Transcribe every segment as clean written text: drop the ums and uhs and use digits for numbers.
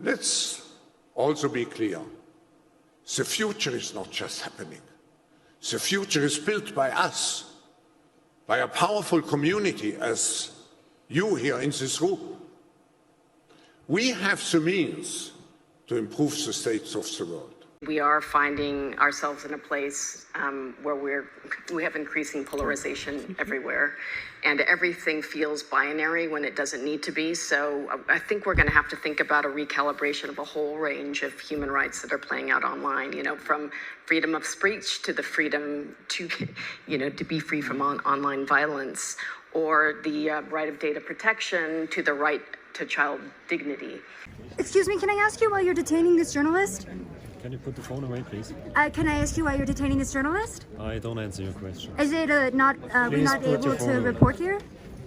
Let's also be clear. The future is not just happening. The future is built by us, by a powerful community as you here in this room. We have the means to improve the state of the world. We are finding ourselves in a place where we have increasing polarization everywhere, and everything feels binary when it doesn't need to be. So I think we're going to have to think about a recalibration of a whole range of human rights that are playing out online, you know, from freedom of speech to the freedom to, you know, to be free from online violence, or the right of data protection to the right to child dignity. Excuse me, can I ask you why you're detaining this journalist? Can you put the phone away, please? Can I ask you why you're detaining this journalist? I don't answer your question. Is it we're not able to report here?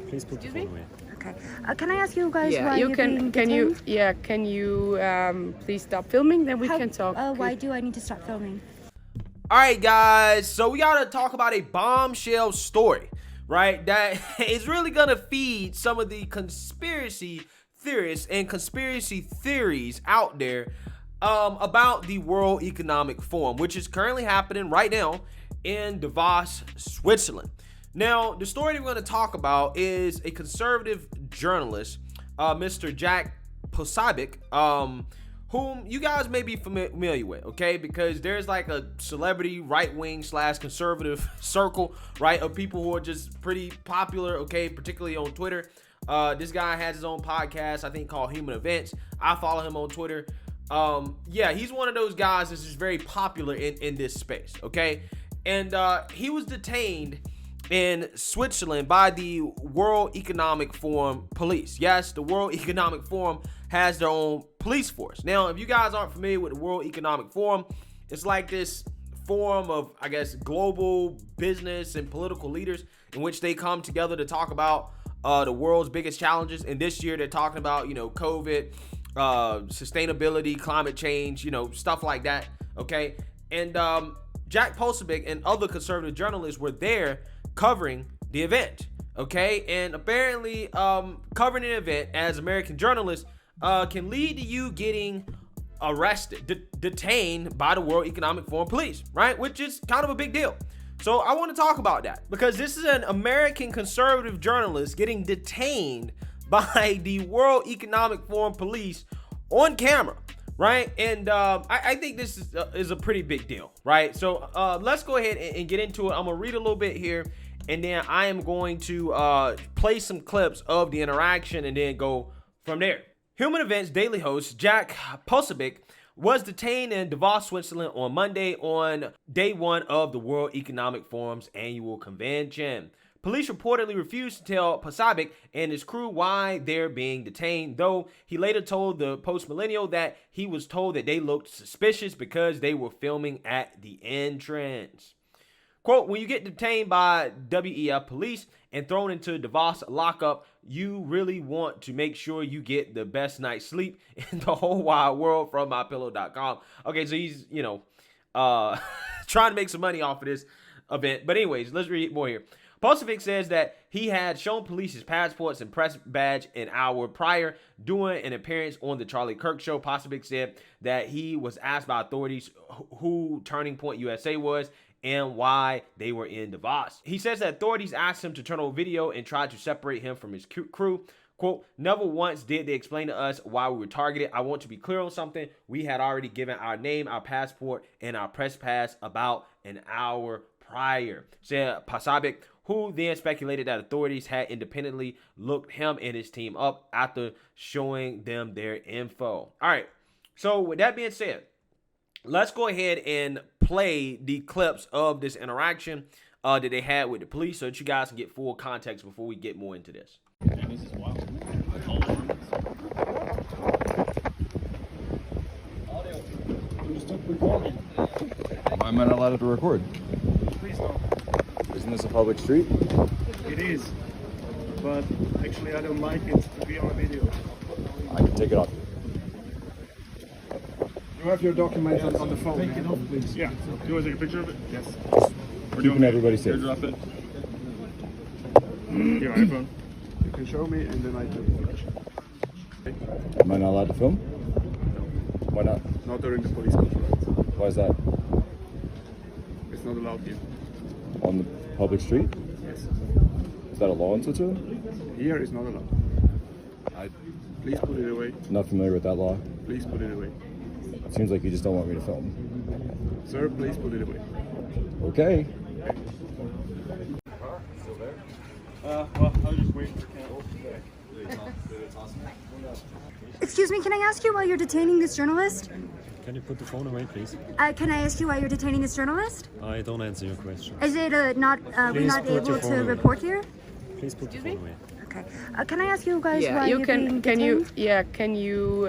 Please put the phone away. Okay. Can I ask you guys why you you're can. being detained? Can you please stop filming? Then we can talk. Why do I need to stop filming? All right, guys. So we gotta talk about a bombshell story, right? That is really gonna feed some of the conspiracy theorists and conspiracy theories out there about the World Economic Forum, which is currently happening right now in Davos, Switzerland. Now, the story that we're going to talk about is a conservative journalist, Mr. Jack Posobiec, whom you guys may be familiar with, okay? Because there's like a celebrity right-wing / conservative circle, right, of people who are just pretty popular, okay, particularly on Twitter. This guy has his own podcast, I think, called Human Events. I follow him on Twitter. Yeah, he's one of those guys that's just very popular in this space, okay? And he was detained in Switzerland by the World Economic Forum police. Yes, the World Economic Forum has their own police force. Now, if you guys aren't familiar with the World Economic Forum, it's like this forum of, I guess, global business and political leaders in which they come together to talk about the world's biggest challenges. And this year they're talking about, you know, COVID, sustainability, climate change, you know, stuff like that, okay? And Jack Posobiec and other conservative journalists were there covering the event, okay? And apparently covering an event as American journalists can lead to you getting arrested, detained by the World Economic Forum police, right? Which is kind of a big deal. So I want to talk about that because this is an American conservative journalist getting detained by the World Economic Forum police on camera, right? And I think this is a pretty big deal, right? So let's go ahead and get into it. I'm gonna read a little bit here, and then I am going to play some clips of the interaction and then go from there. Human Events Daily host Jack Posobiec was detained in Davos, Switzerland on Monday on day one of the World Economic Forum's annual convention. Police reportedly refused to tell Posobiec and his crew why they're being detained, though he later told the Post Millennial that he was told that they looked suspicious because they were filming at the entrance. Quote, when you get detained by WEF police and thrown into Davos lockup, you really want to make sure you get the best night's sleep in the whole wide world from mypillow.com. Okay, so he's, you know, trying to make some money off of this event. But anyways, let's read more here. Posobiec says that he had shown police his passports and press badge an hour prior during an appearance on the Charlie Kirk show. Posobiec said that he was asked by authorities who Turning Point USA was and why they were in Davos. He says that authorities asked him to turn on video and tried to separate him from his crew. Quote, never once did they explain to us why we were targeted. I want to be clear on something. We had already given our name, our passport, and our press pass about an hour prior, said Posobiec, who then speculated that authorities had independently looked him and his team up after showing them their info. All right, so with that being said, let's go ahead and play the clips of this interaction that they had with the police so that you guys can get full context before we get more into this. Yeah, this is wild. Why am I not allowed to record? Please don't. Isn't this a public street? It is, but actually I don't like it to be on a video. I can take it off. You have your documents on the phone. Take it off, please. Yeah. Do you want to take a picture of it? Yes. We're Keeping everybody safe. Drop it. Your iPhone. You can show me and then I take a picture. Am I not allowed to film? Why not? Not during the police conference. Why is that? It's not allowed here. On the public street? Yes. Is that a law in Switzerland? Here is not allowed. Please put it away. Not familiar with that law. Please put it away. It seems like you just don't want me to film. Sir, please put it away. Okay. Well, I was just waiting for Campbell. Excuse me, can I ask you why you're detaining this journalist? Can you put the phone away, please? Can I ask you why you're detaining this journalist? I don't answer your question. Is it we're not Please put your able phone to away. report here? Please put the phone away. Okay. Can I ask you guys Yeah, why you you're can. being Can you? detained? Yeah, can you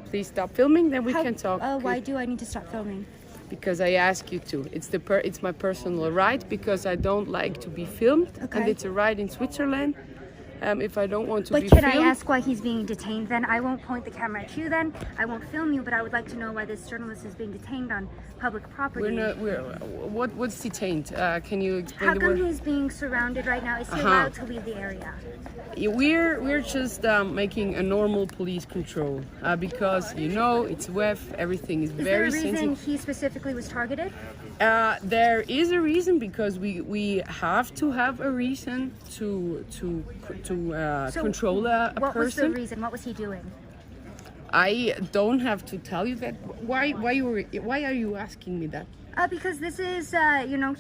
please stop filming? Then we can talk. Why do I need to stop filming? Because I ask you to. It's my personal right because I don't like to be filmed, and Okay. it's a right in Switzerland. If I don't want to But be can filmed, I ask why he's being detained then? I won't point the camera at you then. I won't film you, but I would like to know why this journalist is being detained on public property. what's detained? Can you explain How the come word? he's being surrounded right now? Is he allowed to leave the area? We're just making a normal police control because it's WEF. Everything is Is there very a reason sensitive. he specifically was targeted? There is a reason because we have to have a reason to So control a what was the person. reason? What was he doing? I don't have to tell you that. Why are you asking me that? Because this is,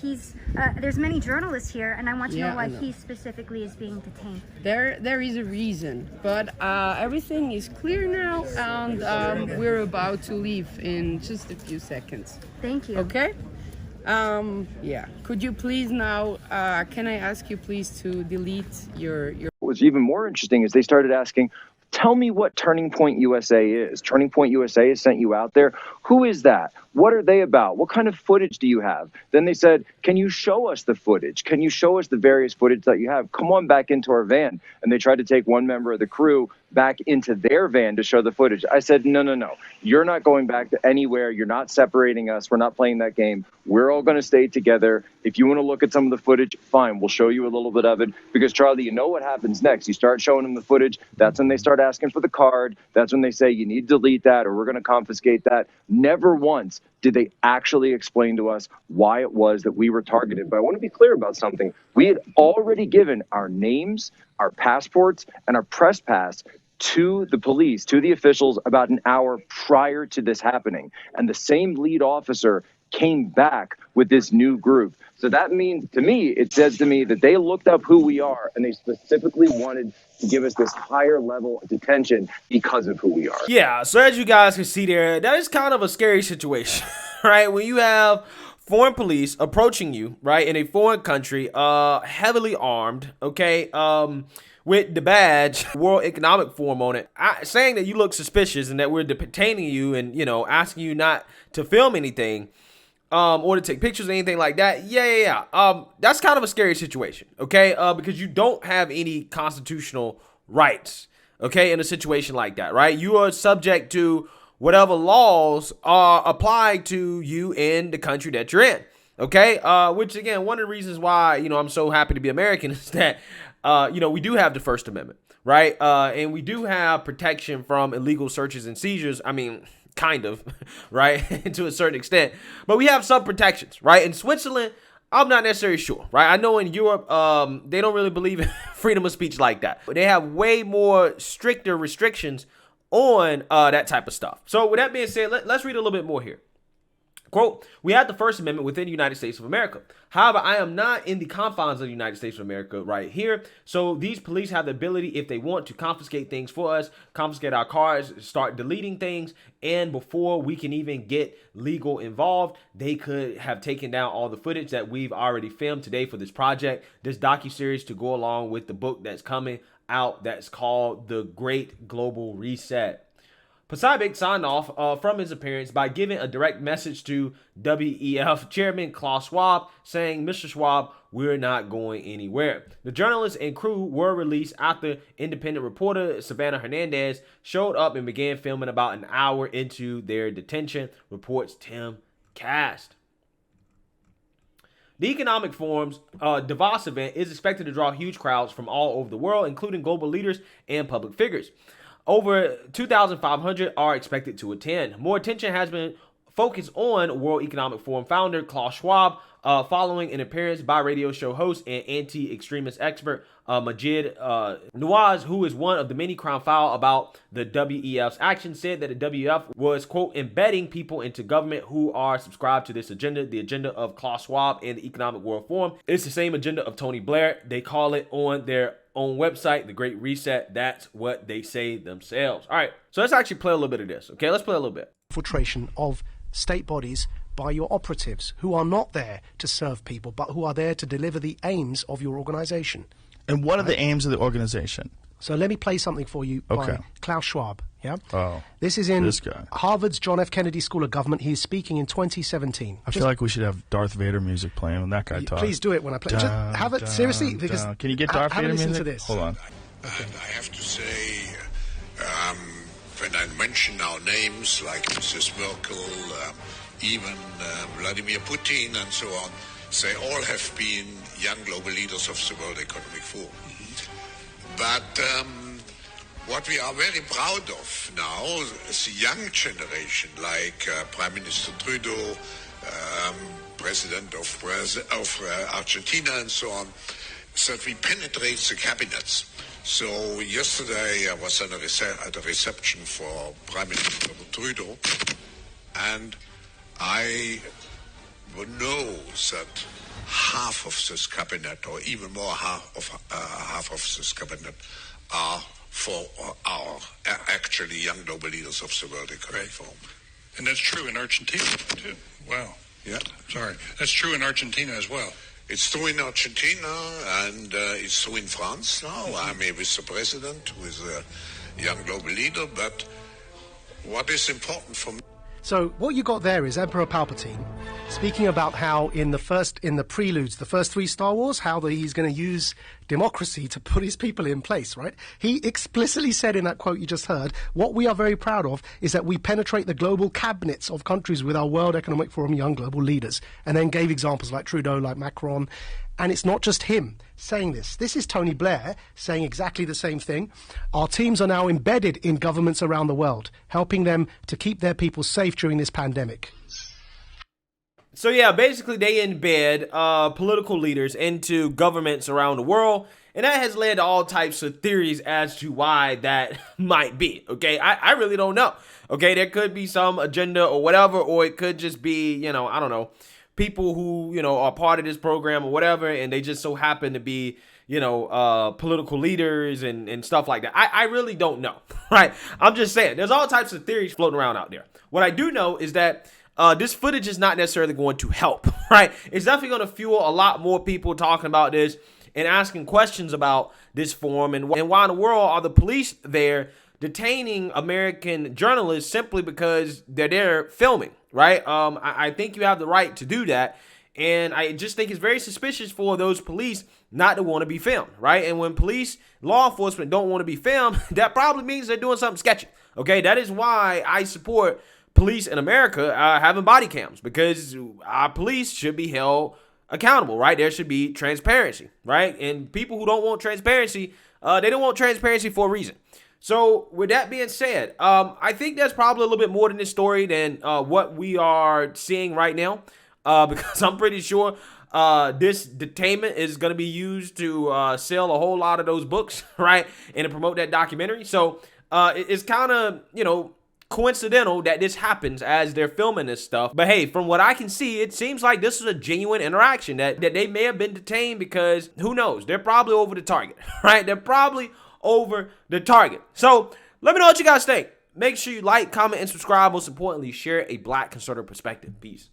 he's, there's many journalists here, and I want to Yeah, know why I know. he specifically is being detained. There is a reason, but everything is clear now, and we're about to leave in just a few seconds. Thank you. Okay? Yeah. Could you please now? Can I ask you please to delete your? What was even more interesting is they started asking, tell me what Turning Point USA is. Turning Point USA has sent you out there. Who is that? What are they about? What kind of footage do you have? Then they said, can you show us the footage? Can you show us the various footage that you have? Come on back into our van. And they tried to take one member of the crew back into their van to show the footage. I said, no. You're not going back to anywhere. You're not separating us. We're not playing that game. We're all going to stay together. If you want to look at some of the footage, fine. We'll show you a little bit of it. Because, Charlie, you know what happens next. You start showing them the footage. That's when they start asking for the card. That's when they say, you need to delete that or we're going to confiscate that. Never once did they actually explain to us why it was that we were targeted. But I want to be clear about something. We had already given our names, our passports, and our press pass to the police, to the officials, about an hour prior to this happening. And the same lead officer came back with this new group. So that means, to me, it says to me that they looked up who we are and they specifically wanted to give us this higher level of detention because of who we are. Yeah, so as you guys can see there, that is kind of a scary situation, right? When you have foreign police approaching you, right, in a foreign country, heavily armed, okay, with the badge World Economic Forum on it, saying that you look suspicious and that we're detaining you and, asking you not to film anything, or to take pictures or anything like that. Yeah. That's kind of a scary situation, okay? Because you don't have any constitutional rights, okay, in a situation like that, right? You are subject to whatever laws are applied to you in the country that you're in, okay? Which, again, one of the reasons why, I'm so happy to be American is that, we do have the First Amendment, right? And we do have protection from illegal searches and seizures. I mean, kind of, right? To a certain extent. But we have some protections, right? In Switzerland, I'm not necessarily sure, right? I know in Europe, they don't really believe in freedom of speech like that. But they have way more stricter restrictions on that type of stuff. So with that being said, let's read a little bit more here. Quote, we have the First Amendment within the United States of America. However, I am not in the confines of the United States of America right here. So these police have the ability, if they want, to confiscate things for us, confiscate our cars, start deleting things. And before we can even get legal involved, they could have taken down all the footage that we've already filmed today for this project, this docuseries to go along with the book that's coming out that's called The Great Global Reset. Posobiec signed off from his appearance by giving a direct message to WEF Chairman Klaus Schwab, saying, Mr. Schwab, we're not going anywhere. The journalists and crew were released after independent reporter Savannah Hernandez showed up and began filming about an hour into their detention, reports Tim Cast. The Economic Forum's Davos event is expected to draw huge crowds from all over the world, including global leaders and public figures. Over 2,500 are expected to attend. More attention has been focused on World Economic Forum founder Klaus Schwab, following an appearance by radio show host and anti-extremist expert Majid Nawaz, who is one of the many crime filed about the WEF's action, said that the WEF was, quote, embedding people into government who are subscribed to this agenda. The agenda of Klaus Schwab and the Economic World Forum is the same agenda of Tony Blair. They call it on their own website, The Great Reset. That's what they say themselves. All right, so let's actually play a little bit of this. Okay, let's play a little bit. Infiltration of state bodies by your operatives who are not there to serve people, but who are there to deliver the aims of your organization. And what are the aims of the organization? So let me play something for you by Klaus Schwab. Yeah. Oh, this is in this guy. Harvard's John F. Kennedy School of Government. He is speaking in 2017. I feel like we should have Darth Vader music playing when that guy talks. Please do it when I play. Just have it seriously, because can you get Darth Vader music? Listen to this. Hold on. And I have to say, when I mention now names like Mrs. Merkel, even Vladimir Putin and so on, they all have been young global leaders of the World Economic Forum. But what we are very proud of now is the young generation, like Prime Minister Trudeau, President of Argentina and so on, so that we penetrate the cabinets. So yesterday I was at a reception for Prime Minister Trudeau, and I know that half of this cabinet, or even more half of this cabinet, are for our actually young global leaders of the World Economic Forum. And that's true in Argentina, too. Wow. Yeah. Sorry. That's true in Argentina as well. It's true in Argentina, and it's true in France now. I mean, with the president, who is a young global leader. But what is important for me... So what you got there is Emperor Palpatine speaking about how in the preludes, the first 3 Star Wars, how he's going to use democracy to put his people in place, right? He explicitly said in that quote you just heard, what we are very proud of is that we penetrate the global cabinets of countries with our World Economic Forum young global leaders, and then gave examples like Trudeau, like Macron. And it's not just him saying this. This is Tony Blair saying exactly the same thing. Our teams are now embedded in governments around the world, helping them to keep their people safe during this pandemic. So yeah, basically they embed political leaders into governments around the world, and that has led to all types of theories as to why that might be. Okay, I really don't know. Okay, there could be some agenda or whatever, or it could just be, I don't know, people who, are part of this program or whatever, and they just so happen to be, political leaders and stuff like that. I really don't know, right? I'm just saying, there's all types of theories floating around out there. What I do know is that this footage is not necessarily going to help, right? It's definitely going to fuel a lot more people talking about this and asking questions about this forum and why in the world are the police there detaining American journalists simply because they're there filming, right? I think you have the right to do that. And I just think it's very suspicious for those police not to want to be filmed, right? And when police, law enforcement don't want to be filmed, that probably means they're doing something sketchy, okay? That is why I support police in America having body cams, because our police should be held accountable, right? There should be transparency, right? And people who don't want transparency, they don't want transparency for a reason. So with that being said, I think there's probably a little bit more than this story than what we are seeing right now, because I'm pretty sure this detainment is going to be used to sell a whole lot of those books, right? And to promote that documentary. So it's kind of, coincidental that this happens as they're filming this stuff. But hey, from what I can see, it seems like this is a genuine interaction, that they may have been detained because who knows? They're probably over the target, right? They're probably over the target. So let me know what you guys think. Make sure you like, comment, and subscribe. Most importantly, share a Black conservative perspective. Peace.